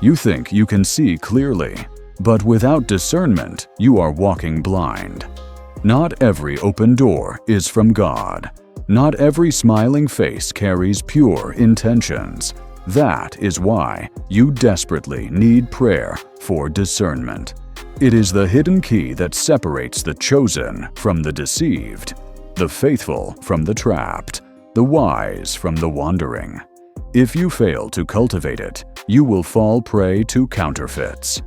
You think you can see clearly, but without discernment, you are walking blind. Not every open door is from God. Not every smiling face carries pure intentions. That is why you desperately need prayer for discernment. It is the hidden key that separates the chosen from the deceived, the faithful from the trapped, the wise from the wandering. If you fail to cultivate it, you will fall prey to counterfeits.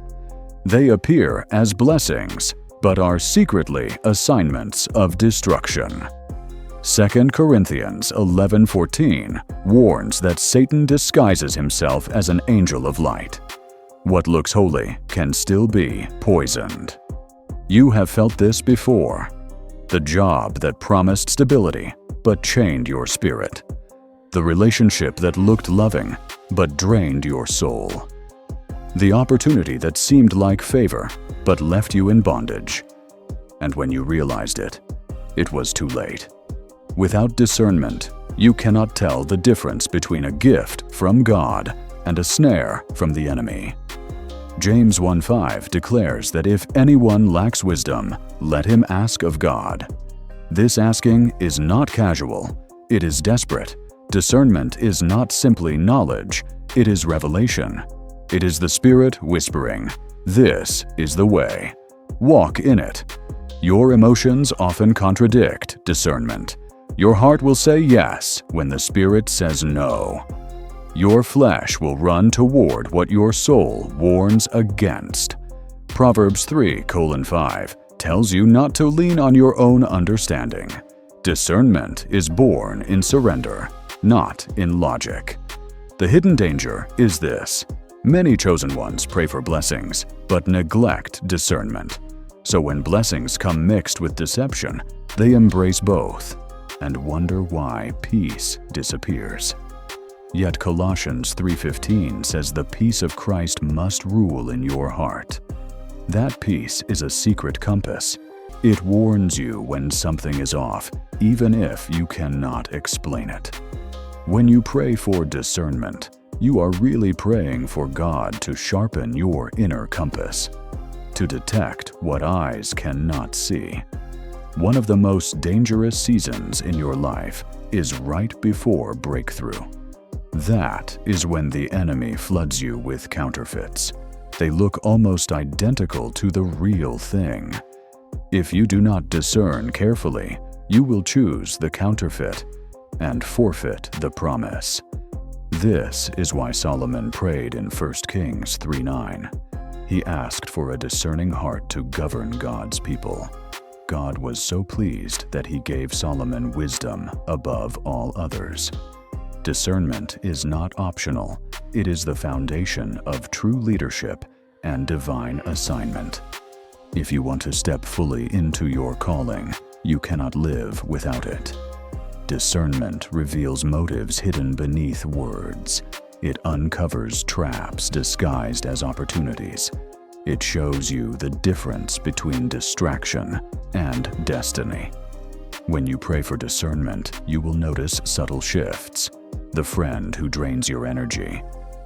They appear as blessings, but are secretly assignments of destruction. 2 Corinthians 11:14 warns that Satan disguises himself as an angel of light. What looks holy can still be poisoned. You have felt this before. The job that promised stability but chained your spirit. The relationship that looked loving but drained your soul. The opportunity that seemed like favor but left you in bondage. And when you realized it, it was too late. Without discernment, you cannot tell the difference between a gift from God and a snare from the enemy. James 1:5 declares that if anyone lacks wisdom, let him ask of God. This asking is not casual, it is desperate. Discernment is not simply knowledge, it is revelation. It is the Spirit whispering, "This is the way. Walk in it." Your emotions often contradict discernment. Your heart will say yes when the Spirit says no. Your flesh will run toward what your soul warns against. Proverbs 3:5 tells you not to lean on your own understanding. Discernment is born in surrender, not in logic. The hidden danger is this. Many chosen ones pray for blessings, but neglect discernment. So when blessings come mixed with deception, they embrace both and wonder why peace disappears. Yet Colossians 3:15 says the peace of Christ must rule in your heart. That peace is a secret compass. It warns you when something is off, even if you cannot explain it. When you pray for discernment, you are really praying for God to sharpen your inner compass, to detect what eyes cannot see. One of the most dangerous seasons in your life is right before breakthrough. That is when the enemy floods you with counterfeits. They look almost identical to the real thing. If you do not discern carefully, you will choose the counterfeit and forfeit the promise. This is why Solomon prayed in 1 Kings 3:9. He asked for a discerning heart to govern God's people. God was so pleased that he gave Solomon wisdom above all others. Discernment is not optional. It is the foundation of true leadership and divine assignment. If you want to step fully into your calling, you cannot live without it. Discernment reveals motives hidden beneath words. It uncovers traps disguised as opportunities. It shows you the difference between distraction and destiny. When you pray for discernment, you will notice subtle shifts. The friend who drains your energy,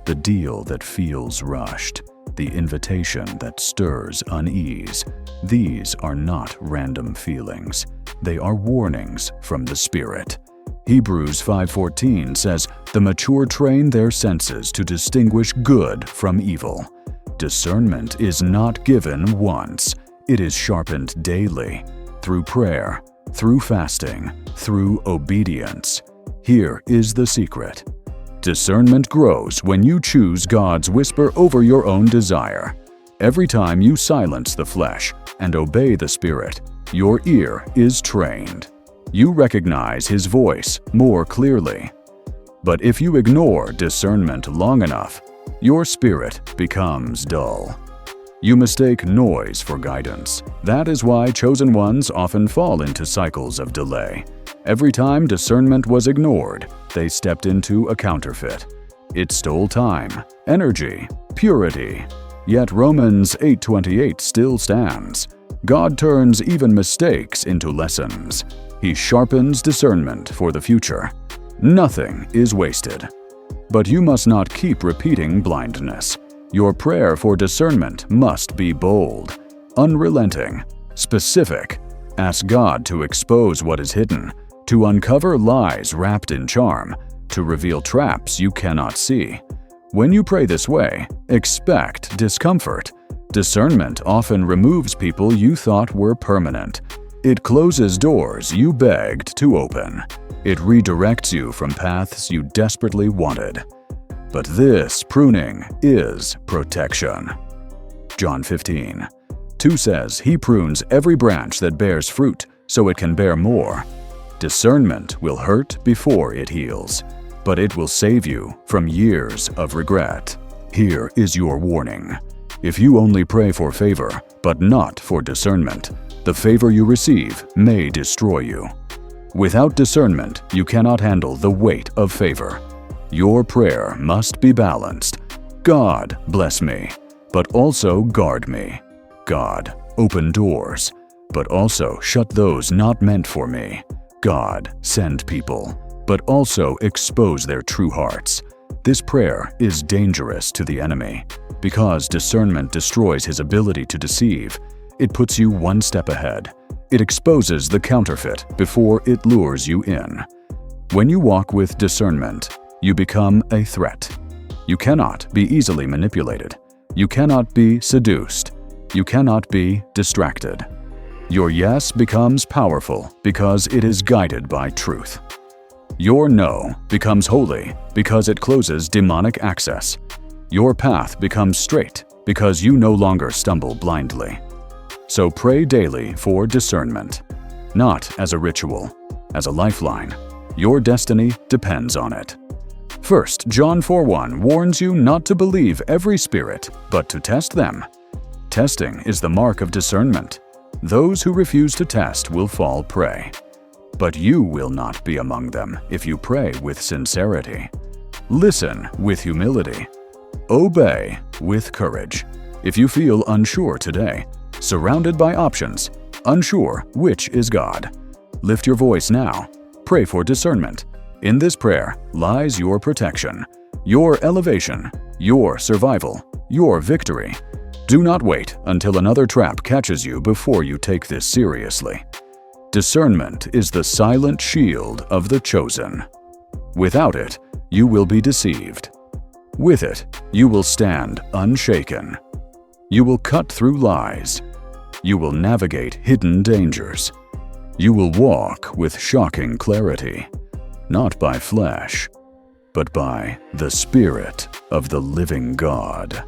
the deal that feels rushed, the invitation that stirs unease. These are not random feelings. They are warnings from the Spirit. Hebrews 5:14 says, "The mature train their senses to distinguish good from evil." Discernment is not given once. It is sharpened daily, through prayer, through fasting, through obedience. Here is the secret. Discernment grows when you choose God's whisper over your own desire. Every time you silence the flesh and obey the Spirit, your ear is trained. You recognize His voice more clearly. But if you ignore discernment long enough, your spirit becomes dull. You mistake noise for guidance. That is why chosen ones often fall into cycles of delay. Every time discernment was ignored, they stepped into a counterfeit. It stole time, energy, purity. Yet Romans 8:28 still stands. God turns even mistakes into lessons. He sharpens discernment for the future. Nothing is wasted. But you must not keep repeating blindness. Your prayer for discernment must be bold, unrelenting, specific. Ask God to expose what is hidden, to uncover lies wrapped in charm, to reveal traps you cannot see. When you pray this way, expect discomfort. Discernment often removes people you thought were permanent. It closes doors you begged to open. It redirects you from paths you desperately wanted. But this pruning is protection. John 15:2 says, "He prunes every branch that bears fruit, so it can bear more." Discernment will hurt before it heals, but it will save you from years of regret. Here is your warning. If you only pray for favor, but not for discernment, the favor you receive may destroy you. Without discernment, you cannot handle the weight of favor. Your prayer must be balanced. God, bless me, but also guard me. God, open doors, but also shut those not meant for me. God, send people, but also expose their true hearts. This prayer is dangerous to the enemy. Because discernment destroys his ability to deceive, it puts you one step ahead. It exposes the counterfeit before it lures you in. When you walk with discernment, you become a threat. You cannot be easily manipulated. You cannot be seduced. You cannot be distracted. Your yes becomes powerful because it is guided by truth. Your no becomes holy because it closes demonic access. Your path becomes straight because you no longer stumble blindly. So pray daily for discernment, not as a ritual, as a lifeline. Your destiny depends on it. 1 John 4:1 warns you not to believe every spirit, but to test them. Testing is the mark of discernment. Those who refuse to test will fall prey. But you will not be among them if you pray with sincerity. Listen with humility. Obey with courage. If you feel unsure today, surrounded by options, unsure which is God, lift your voice now. Pray for discernment. In this prayer lies your protection, your elevation, your survival, your victory. Do not wait until another trap catches you before you take this seriously. Discernment is the silent shield of the chosen. Without it, you will be deceived. With it, you will stand unshaken. You will cut through lies. You will navigate hidden dangers. You will walk with shocking clarity, not by flesh, but by the Spirit of the living God.